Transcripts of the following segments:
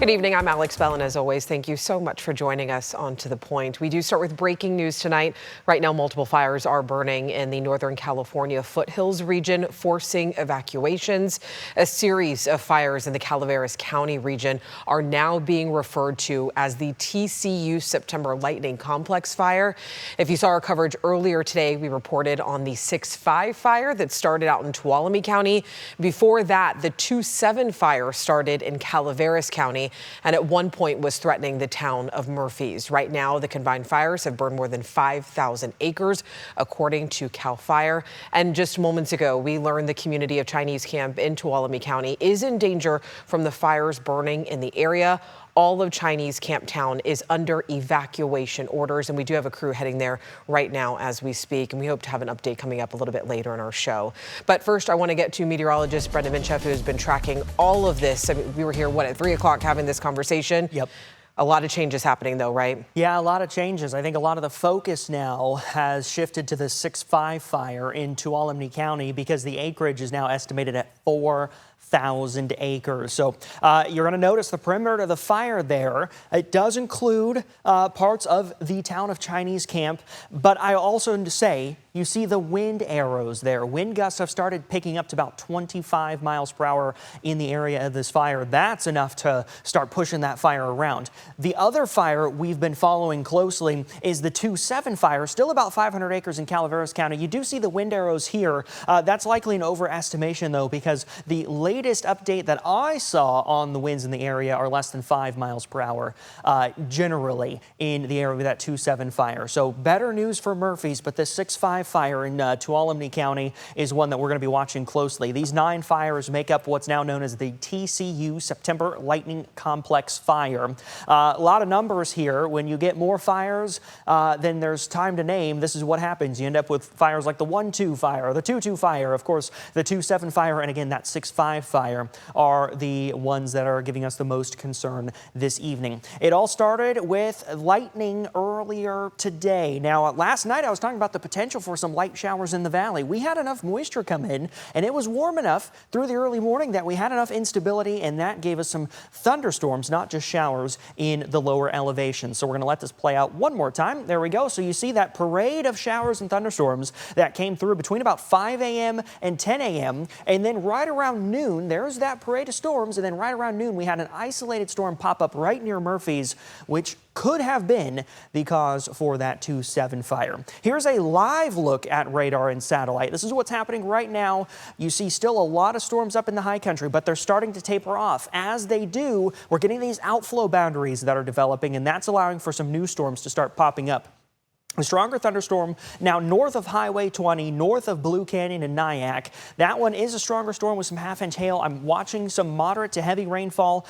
Good evening. I'm Alex Bell, and as always, thank you so much for joining us on To the Point. We do start with breaking news tonight. Right now, multiple fires are burning in the Northern California foothills region, forcing evacuations. A series of fires in the Calaveras County region are now being referred to as the TCU September Lightning Complex fire. If you saw our coverage earlier today, we reported on the 6.5 fire that started out in Tuolumne County. Before that, the 2.7 fire started in Calaveras County, and at one point was threatening the town of Murphys. Right now, the combined fires have burned more than 5,000 acres, according to CAL FIRE. And just moments ago, we learned the community of Chinese Camp in Tuolumne County is in danger from the fires burning in the area. All of Chinese Camp Town is under evacuation orders, and we do have a crew heading there right now as we speak, and we hope to have an update coming up a little bit later in our show. But first, I want to get to meteorologist Brendan Minchef, who has been tracking all of this. I mean, we were here, at 3 o'clock having this conversation? Yep. A lot of changes happening, though, right? Yeah, a lot of changes. I think a lot of the focus now has shifted to the 6.5 fire in Tuolumne County because the acreage is now estimated at 4,000 acres. So you're going to notice the perimeter of the fire there. It does include parts of the town of Chinese Camp, but I also say you see the wind arrows there. Wind gusts have started picking up to about 25 miles per hour in the area of this fire. That's enough to start pushing that fire around. The other fire we've been following closely is the 2.7 fire, still about 500 acres in Calaveras County. You do see the wind arrows here. That's likely an overestimation, though, because the latest update that I saw on the winds in the area are less than 5 miles per hour generally in the area of that 2.7 fire. So better news for Murphys, but the 6.5 fire in Tuolumne County is one that we're going to be watching closely. These 9 fires make up what's now known as the TCU September Lightning Complex fire. A lot of numbers here. When you get more fires then there's time to name. This is what happens. You end up with fires like the 1.2 fire, the 2.2 fire, of course, the 2.7 fire, and again, that 6.5 fire are the ones that are giving us the most concern this evening. It all started with lightning earlier today. Now, last night I was talking about the potential for some light showers in the valley. We had enough moisture come in, and it was warm enough through the early morning that we had enough instability, and that gave us some thunderstorms, not just showers, in the lower elevations. So we're going to let this play out one more time. There we go. So you see that parade of showers and thunderstorms that came through between about 5 a.m. and 10 a.m. And then right around noon, there's that parade of storms. And then right around noon, we had an isolated storm pop up right near Murphys, which could have been the cause for that 2.7 fire. Here's a live look at radar and satellite. This is what's happening right now. You see still a lot of storms up in the high country, but they're starting to taper off. As they do, we're getting these outflow boundaries that are developing, and that's allowing for some new storms to start popping up. A stronger thunderstorm now north of Highway 20, north of Blue Canyon and Nyack. That one is a stronger storm with some half-inch hail. I'm watching some moderate to heavy rainfall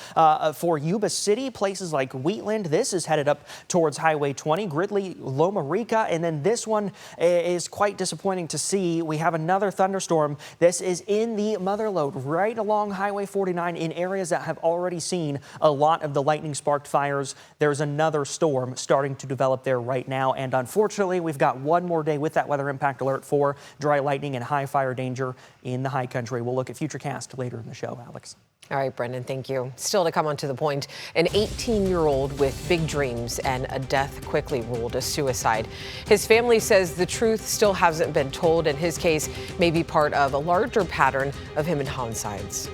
for Yuba City, places like Wheatland. This is headed up towards Highway 20, Gridley, Loma Rica, and then this one is quite disappointing to see. We have another thunderstorm. This is in the Motherlode, right along Highway 49 in areas that have already seen a lot of the lightning-sparked fires. There's another storm starting to develop there right now, and unfortunately, we've got one more day with that weather impact alert for dry lightning and high fire danger in the high country. We'll look at Futurecast later in the show, Alex. All right, Brendan, thank you. Still to come on To the Point, an 18-year-old with big dreams and a death quickly ruled a suicide. His family says the truth still hasn't been told, and his case may be part of a larger pattern of him and homicides.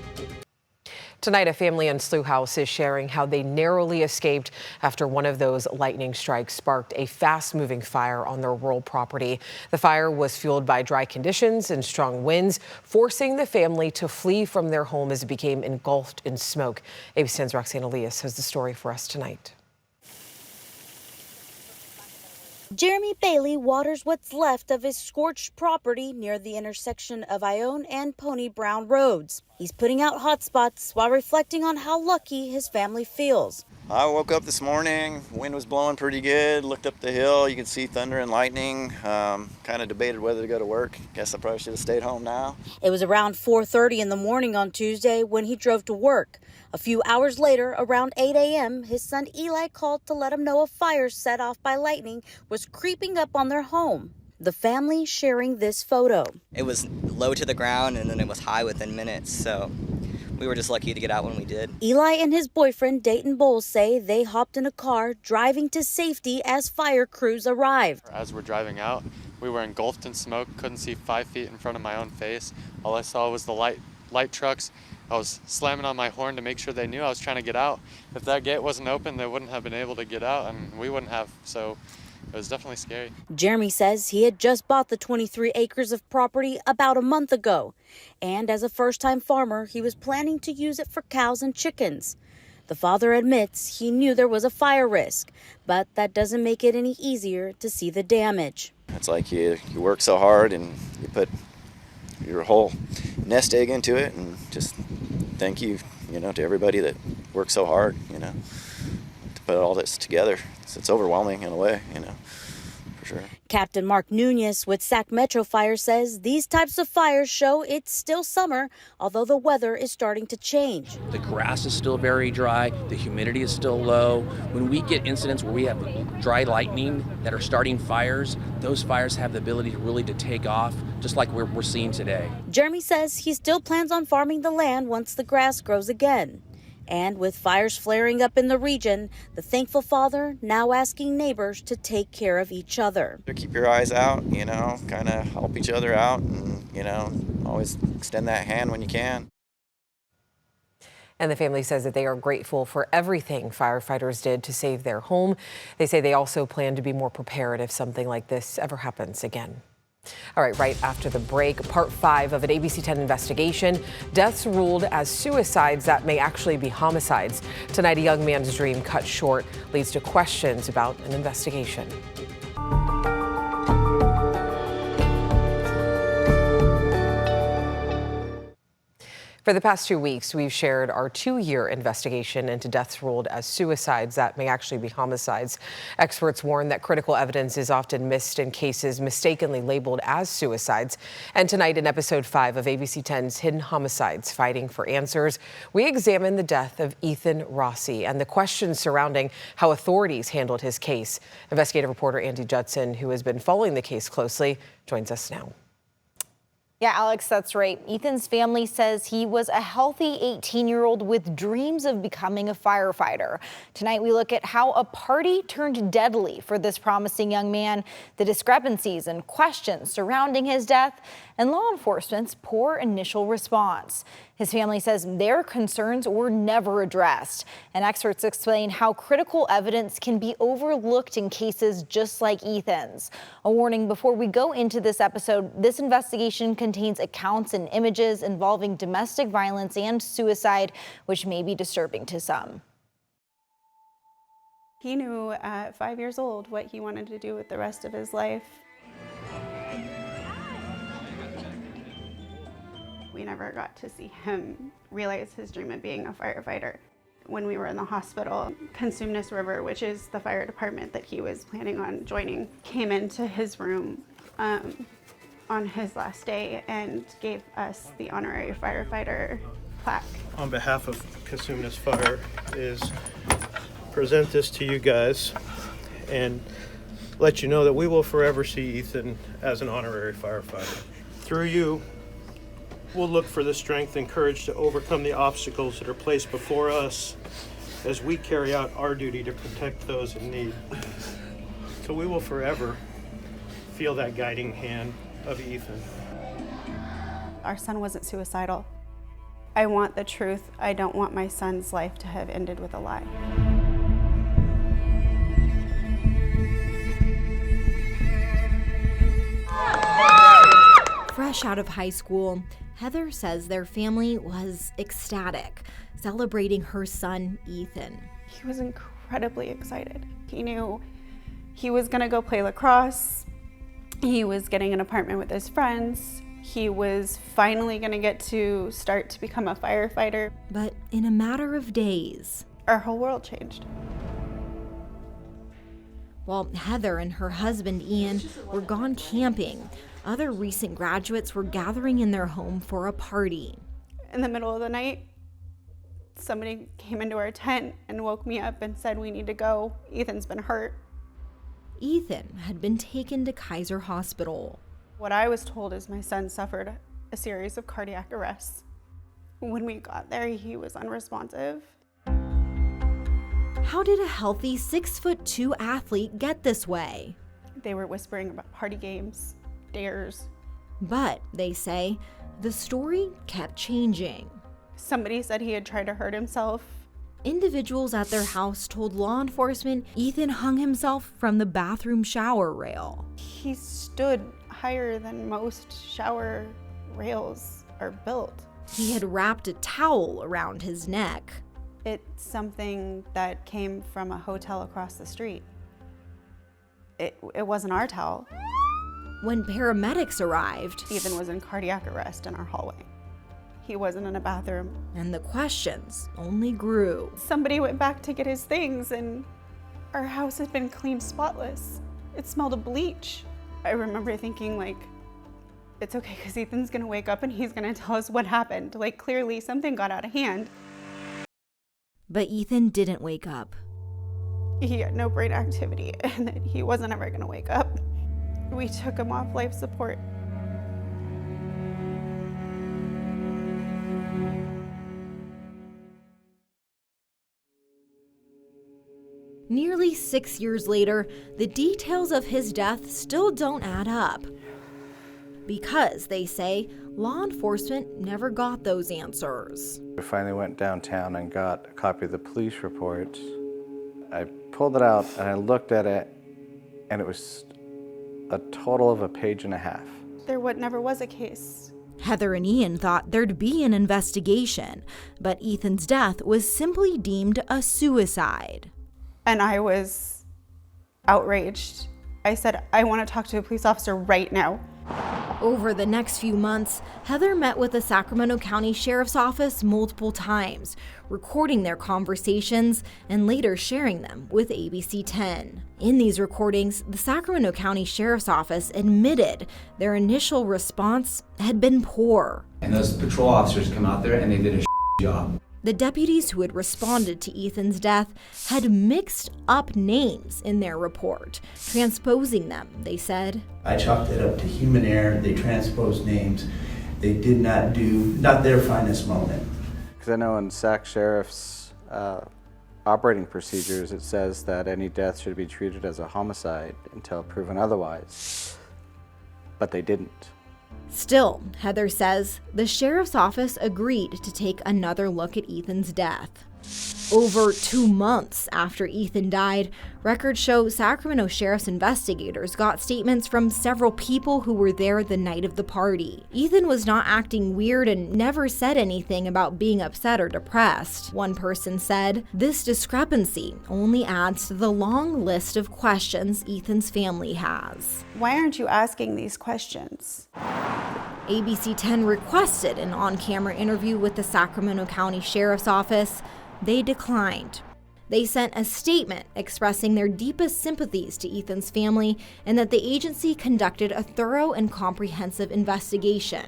Tonight, a family in Slough House is sharing how they narrowly escaped after one of those lightning strikes sparked a fast-moving fire on their rural property. The fire was fueled by dry conditions and strong winds, forcing the family to flee from their home as it became engulfed in smoke. ABC 10's Roxanne Elias has the story for us tonight. Jeremy Bailey waters what's left of his scorched property near the intersection of Ione and Pony Brown roads. He's putting out hot spots while reflecting on how lucky his family feels. I woke up this morning, wind was blowing pretty good, looked up the hill, you could see thunder and lightning, kind of debated whether to go to work. Guess I probably should have stayed home now. It was around 4:30 in the morning on Tuesday when he drove to work. A few hours later, around 8 a.m., his son Eli called to let him know a fire set off by lightning was creeping up on their home. The family sharing this photo. It was low to the ground and then it was high within minutes, so we were just lucky to get out when we did. Eli and his boyfriend, Dayton Bowles, say they hopped in a car driving to safety as fire crews arrived. As we're driving out, we were engulfed in smoke, couldn't see 5 feet in front of my own face. All I saw was the light trucks. I was slamming on my horn to make sure they knew I was trying to get out. If that gate wasn't open, they wouldn't have been able to get out, and we wouldn't have, so it was definitely scary. Jeremy says he had just bought the 23 acres of property about a month ago, and as a first-time farmer, he was planning to use it for cows and chickens. The father admits he knew there was a fire risk, but that doesn't make it any easier to see the damage. It's like you work so hard and you put your whole nest egg into it, and just thank you, to everybody that worked so hard, to put all this together. It's overwhelming in a way, for sure. Captain Mark Nunez with Sac Metro Fire says these types of fires show it's still summer, although the weather is starting to change. The grass is still very dry, the humidity is still low. When we get incidents where we have dry lightning that are starting fires, those fires have the ability to take off, just like we're seeing today. Jeremy says he still plans on farming the land once the grass grows again. And with fires flaring up in the region, the thankful father now asking neighbors to take care of each other. Keep your eyes out, kind of help each other out, and, always extend that hand when you can. And the family says that they are grateful for everything firefighters did to save their home. They say they also plan to be more prepared if something like this ever happens again. All right after the break, part 5 of an ABC 10 investigation. Deaths ruled as suicides that may actually be homicides. Tonight, a young man's dream cut short leads to questions about an investigation. For the past 2 weeks, we've shared our 2-year investigation into deaths ruled as suicides that may actually be homicides. Experts warn that critical evidence is often missed in cases mistakenly labeled as suicides. And tonight in episode 5 of ABC 10's Hidden Homicides, Fighting for Answers, we examine the death of Ethan Rossi and the questions surrounding how authorities handled his case. Investigative reporter Andy Judson, who has been following the case closely, joins us now. Yeah, Alex, that's right. Ethan's family says he was a healthy 18-year-old with dreams of becoming a firefighter. Tonight, we look at how a party turned deadly for this promising young man, the discrepancies and questions surrounding his death, and law enforcement's poor initial response. His family says their concerns were never addressed, and experts explain how critical evidence can be overlooked in cases just like Ethan's. A warning before we go into this episode: this investigation contains accounts and images involving domestic violence and suicide, which may be disturbing to some. He knew at 5 years old what he wanted to do with the rest of his life. We never got to see him realize his dream of being a firefighter. When we were in the hospital, Consumnes River, which is the fire department that he was planning on joining, came into his room on his last day and gave us the honorary firefighter plaque. On behalf of Consumnes Fire is present this to you guys and let you know that we will forever see Ethan as an honorary firefighter. Through you, we'll look for the strength and courage to overcome the obstacles that are placed before us as we carry out our duty to protect those in need. So we will forever feel that guiding hand of Ethan. Our son wasn't suicidal. I want the truth. I don't want my son's life to have ended with a lie. Fresh out of high school, Heather says their family was ecstatic, celebrating her son, Ethan. He was incredibly excited. He knew he was gonna go play lacrosse. He was getting an apartment with his friends. He was finally gonna get to start to become a firefighter. But in a matter of days, our whole world changed. While Heather and her husband, Ian, were gone camping, other recent graduates were gathering in their home for a party. In the middle of the night, somebody came into our tent and woke me up and said, "We need to go. Ethan's been hurt." Ethan had been taken to Kaiser Hospital. What I was told is my son suffered a series of cardiac arrests. When we got there, he was unresponsive. How did a healthy 6'2" athlete get this way? They were whispering about party games, dares. But, they say, the story kept changing. Somebody said he had tried to hurt himself. Individuals at their house told law enforcement Ethan hung himself from the bathroom shower rail. He stood higher than most shower rails are built. He had wrapped a towel around his neck. It's something that came from a hotel across the street. It wasn't our towel. When paramedics arrived, Ethan was in cardiac arrest in our hallway. He wasn't in a bathroom. and the questions only grew. Somebody went back to get his things and our house had been cleaned spotless. It smelled of bleach. I remember thinking, like, it's okay because Ethan's gonna wake up and he's gonna tell us what happened. Like, clearly something got out of hand. But Ethan didn't wake up. He had no brain activity and that he wasn't ever gonna wake up. We took him off life support. Nearly 6 years later, the details of his death still don't add up. Because, they say, law enforcement never got those answers. We finally went downtown and got a copy of the police report. I pulled it out and I looked at it, and it was a total of a page and a half. There never was a case. Heather and Ian thought there'd be an investigation, but Ethan's death was simply deemed a suicide. And I was outraged. I said, I want to talk to a police officer right now. Over the next few months, Heather met with the Sacramento County Sheriff's Office multiple times, recording their conversations and later sharing them with ABC 10. In these recordings, the Sacramento County Sheriff's Office admitted their initial response had been poor. And those patrol officers come out there and they did a job. The deputies who had responded to Ethan's death had mixed up names in their report, transposing them, they said. I chalked it up to human error. They transposed names. They did not their finest moment. Because I know in Sac Sheriff's operating procedures, it says that any death should be treated as a homicide until proven otherwise, but they didn't. Still, Heather says, the sheriff's office agreed to take another look at Ethan's death. Over 2 months after Ethan died, records show Sacramento Sheriff's investigators got statements from several people who were there the night of the party. Ethan was not acting weird and never said anything about being upset or depressed. One person said, "This discrepancy only adds to the long list of questions Ethan's family has." Why aren't you asking these questions? ABC 10 requested an on-camera interview with the Sacramento County Sheriff's Office. They declined. They sent a statement expressing their deepest sympathies to Ethan's family and that the agency conducted a thorough and comprehensive investigation,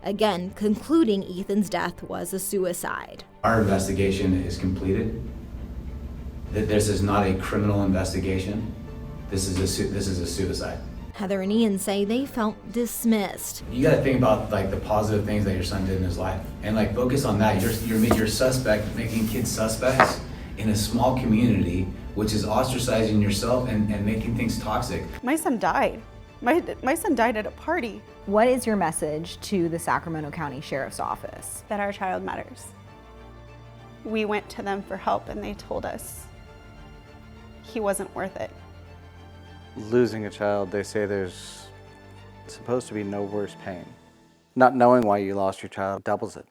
again concluding Ethan's death was a suicide. Our investigation is completed. This is not a criminal investigation. This is a suicide. Heather and Ian say they felt dismissed. You got to think about like the positive things that your son did in his life, and like focus on that. You're suspect, making kids suspects in a small community, which is ostracizing yourself and making things toxic. My son died. My son died at a party. What is your message to the Sacramento County Sheriff's Office? That our child matters. We went to them for help and they told us he wasn't worth it. Losing a child, they say there's supposed to be no worse pain. Not knowing why you lost your child doubles it.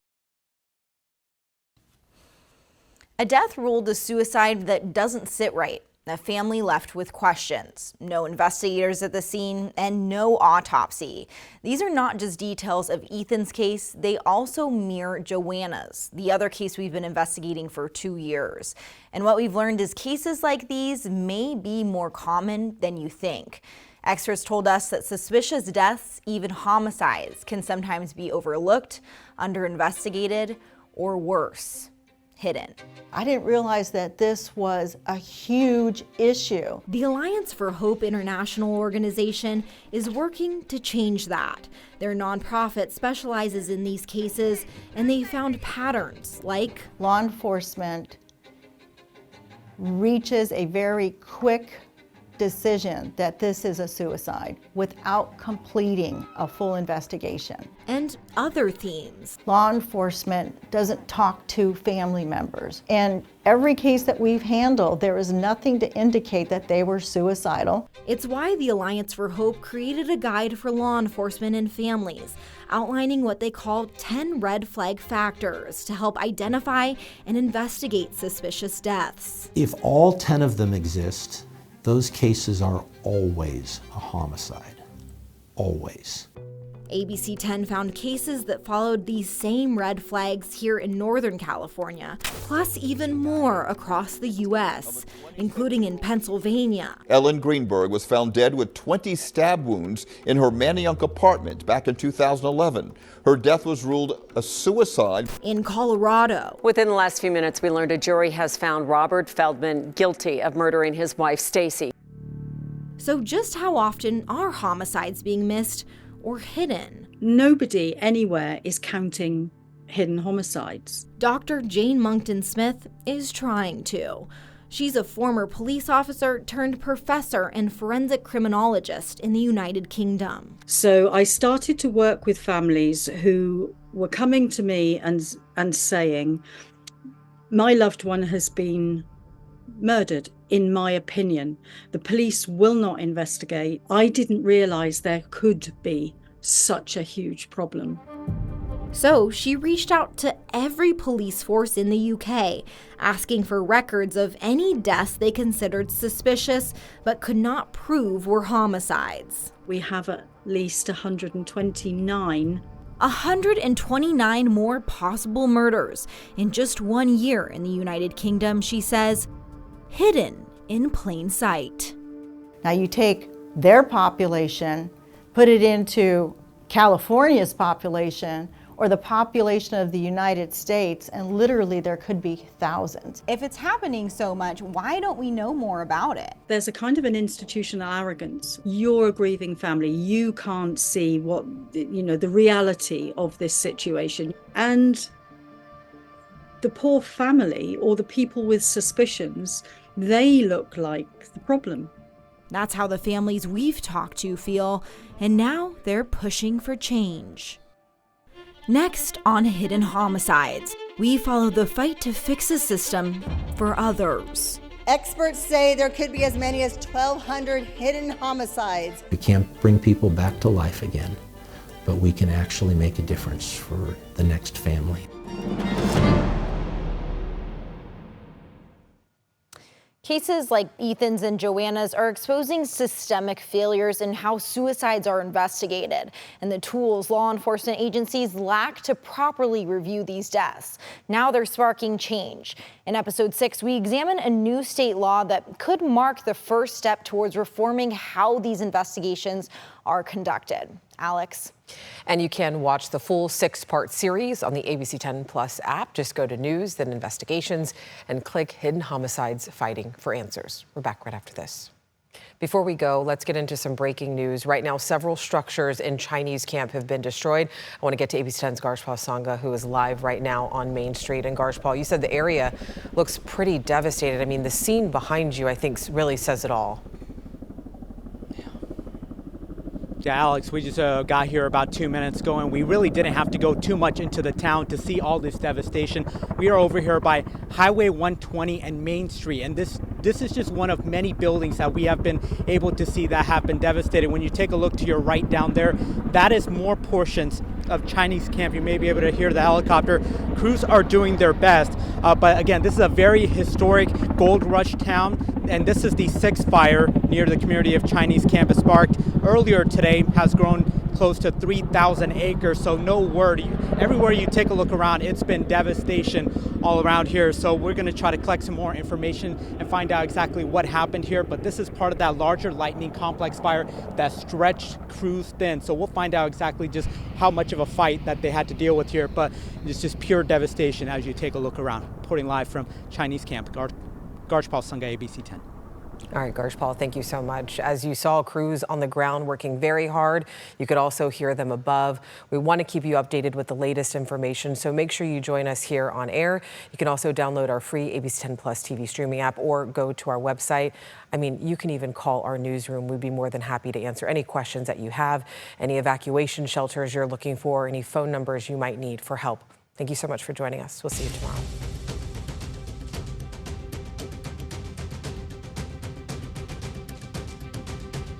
A death ruled a suicide that doesn't sit right. A family left with questions. No investigators at the scene and no autopsy. These are not just details of Ethan's case, they also mirror Joanna's, the other case we've been investigating for 2 years. And what we've learned is cases like these may be more common than you think. Experts told us that suspicious deaths, even homicides, can sometimes be overlooked, under-investigated, or worse. hidden. I didn't realize that this was a huge issue. The Alliance for Hope International organization is working to change that. Their nonprofit specializes in these cases, and they found patterns like law enforcement reaches a very quick decision that this is a suicide without completing a full investigation. And other themes. Law enforcement doesn't talk to family members. And every case that we've handled, there is nothing to indicate that they were suicidal. It's why the Alliance for Hope created a guide for law enforcement and families, outlining what they call 10 red flag factors to help identify and investigate suspicious deaths. If all 10 of them exist, those cases are always a homicide. Always. ABC 10 found cases that followed these same red flags here in Northern California, plus even more across the U.S., including in Pennsylvania. Ellen Greenberg was found dead with 20 stab wounds in her Manayunk apartment back in 2011. Her death was ruled a suicide. In Colorado. Within the last few minutes, we learned a jury has found Robert Feldman guilty of murdering his wife, Stacy. So just how often are homicides being missed or hidden? Nobody anywhere is counting hidden homicides. Dr. Jane Monkton-Smith is trying to. She's a former police officer turned professor and forensic criminologist in the United Kingdom. So I started to work with families who were coming to me and saying, my loved one has been murdered, in my opinion. The police will not investigate. I didn't realize there could be such a huge problem. So she reached out to every police force in the UK, asking for records of any deaths they considered suspicious but could not prove were homicides. We have at least 129. 129 more possible murders in just 1 year in the United Kingdom, she says, hidden in plain sight. Now you take their population, put it into California's population, or the population of the United States, and literally there could be thousands. If it's happening so much, why don't we know more about it? There's a kind of an institutional arrogance. You're a grieving family. You can't see what, the reality of this situation. And the poor family or the people with suspicions, they look like the problem. That's how the families we've talked to feel, and now they're pushing for change. Next on Hidden Homicides, we follow the fight to fix a system for others. Experts say there could be as many as 1,200 hidden homicides. We can't bring people back to life again, but we can actually make a difference for the next family. Cases like Ethan's and Joanna's are exposing systemic failures in how suicides are investigated and the tools law enforcement agencies lack to properly review these deaths. Now they're sparking change. In episode 6, we examine a new state law that could mark the first step towards reforming how these investigations are conducted. Alex. And you can watch the full 6-part series on the ABC 10 Plus app. Just go to News, then Investigations, and click Hidden Homicides Fighting for Answers. We're back right after this. Before we go, let's get into some breaking news. Right now, several structures in Chinese camp have been destroyed. I want to get to ABC 10's Garshpal Sangha, who is live right now on Main Street. And Garshpal, you said the area looks pretty devastated. I mean, the scene behind you, I think, really says it all. Yeah, Alex, we just got here about 2 minutes ago, and we really didn't have to go too much into the town to see all this devastation. We are over here by Highway 120 and Main Street, and this is just one of many buildings that we have been able to see that have been devastated. When you take a look to your right down there, that is more portions of Chinese camp. You may be able to hear the helicopter. Crews are doing their best, but again, this is a very historic gold rush town, and this is the 6th fire near the community of Chinese camp. It sparked earlier today, has grown close to 3,000 acres. So no word. Everywhere you take a look around, it's been devastation all around here. So we're going to try to collect some more information and find out exactly what happened here. But this is part of that larger lightning complex fire that stretched crews thin. So we'll find out exactly just how much of a fight that they had to deal with here. But it's just pure devastation as you take a look around. Reporting live from Chinese camp, Garjpal Sangha, ABC 10. All right, Garjpal, thank you so much. As you saw, crews on the ground working very hard. You could also hear them above. We want to keep you updated with the latest information, so make sure you join us here on air. You can also download our free ABC 10 Plus TV streaming app or go to our website. I mean, you can even call our newsroom. We'd be more than happy to answer any questions that you have, any evacuation shelters you're looking for, any phone numbers you might need for help. Thank you so much for joining us. We'll see you tomorrow.